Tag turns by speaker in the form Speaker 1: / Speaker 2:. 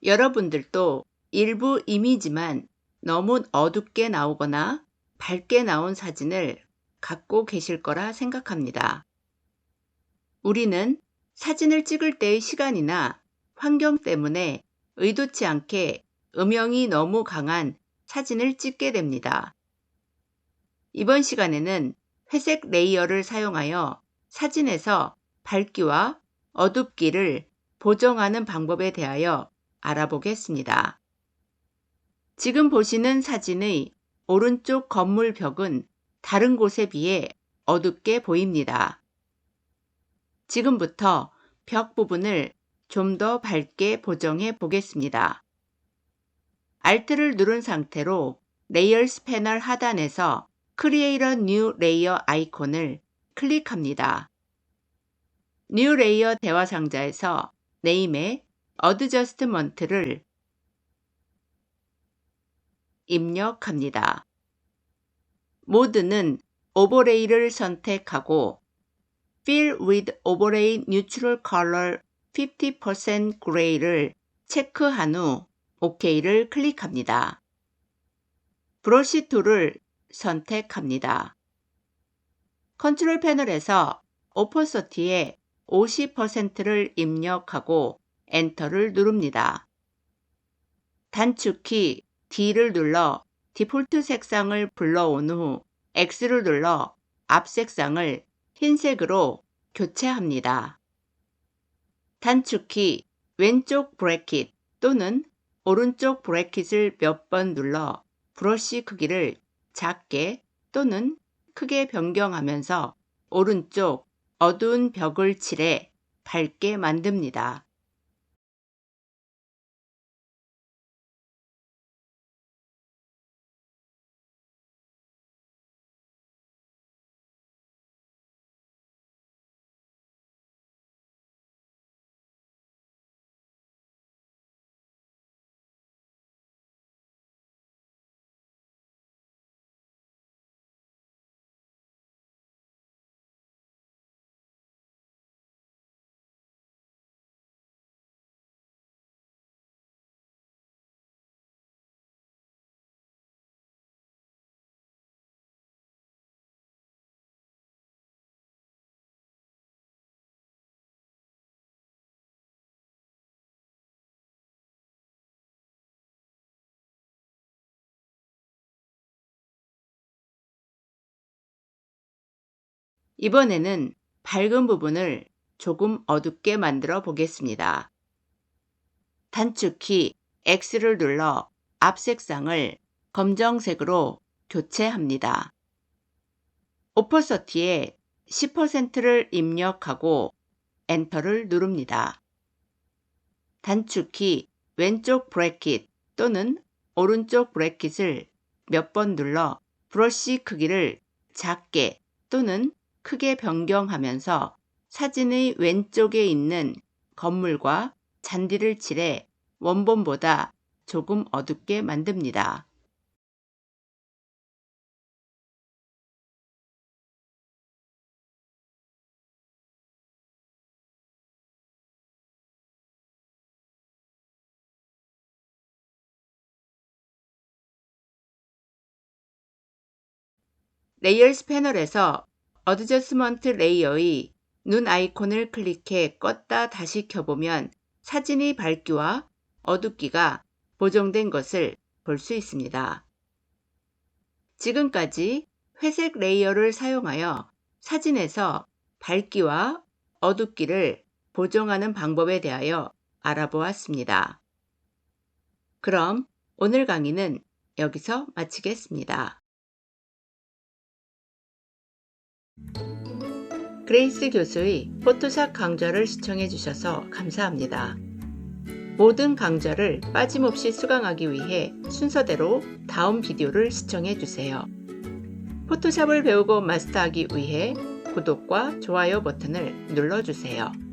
Speaker 1: 여러분들도 일부 이미지만 너무 어둡게 나오거나 밝게 나온 사진을 갖고 계실 거라 생각합니다. 우리는 사진을 찍을 때의 시간이나 환경 때문에 의도치 않게 음영이 너무 강한 사진을 찍게 됩니다. 이번 시간에는 회색 레이어를 사용하여 사진에서 밝기와 어둡기를 보정하는 방법에 대하여 알아보겠습니다. 지금 보시는 사진의 오른쪽 건물 벽은 다른 곳에 비해 어둡게 보입니다. 지금부터 벽 부분을 좀 더 밝게 보정해 보겠습니다. Alt를 누른 상태로 레이어스 패널 하단에서 Create a New Layer 아이콘을 클릭합니다. New Layer 대화 상자에서 네임에 Adjustment를 입력합니다. 모드는 오버레이를 선택하고 Fill with Overlay Neutral Color 50% Gray를 체크한 후 OK를 클릭합니다. 브러쉬 툴을 선택합니다. 컨트롤 패널에서 오퍼서티에 50%를 입력하고 엔터를 누릅니다. 단축키 D를 눌러 디폴트 색상을 불러온 후 X를 눌러 앞 색상을 흰색으로 교체합니다. 단축키 왼쪽 브래킷 또는 오른쪽 브래킷을 몇 번 눌러 브러쉬 크기를 작게 또는 크게 변경하면서 오른쪽 어두운 벽을 칠해 밝게 만듭니다. 이번에는 밝은 부분을 조금 어둡게 만들어 보겠습니다. 단축키 X를 눌러 앞 색상을 검정색으로 교체합니다. 오퍼서티에 10%를 입력하고 엔터를 누릅니다. 단축키 왼쪽 브래킷 또는 오른쪽 브래킷을 몇 번 눌러 브러쉬 크기를 작게 또는 크게 변경하면서 사진의 왼쪽에 있는 건물과 잔디를 칠해 원본보다 조금 어둡게 만듭니다. 레이어스 패널에서 어드저스먼트 레이어의 눈 아이콘을 클릭해 껐다 다시 켜보면 사진의 밝기와 어둡기가 보정된 것을 볼 수 있습니다. 지금까지 회색 레이어를 사용하여 사진에서 밝기와 어둡기를 보정하는 방법에 대하여 알아보았습니다. 그럼 오늘 강의는 여기서 마치겠습니다. 그레이스 교수의 포토샵 강좌를 시청해 주셔서 감사합니다. 모든 강좌를 빠짐없이 수강하기 위해 순서대로 다음 비디오를 시청해 주세요. 포토샵을 배우고 마스터하기 위해 구독과 좋아요 버튼을 눌러주세요.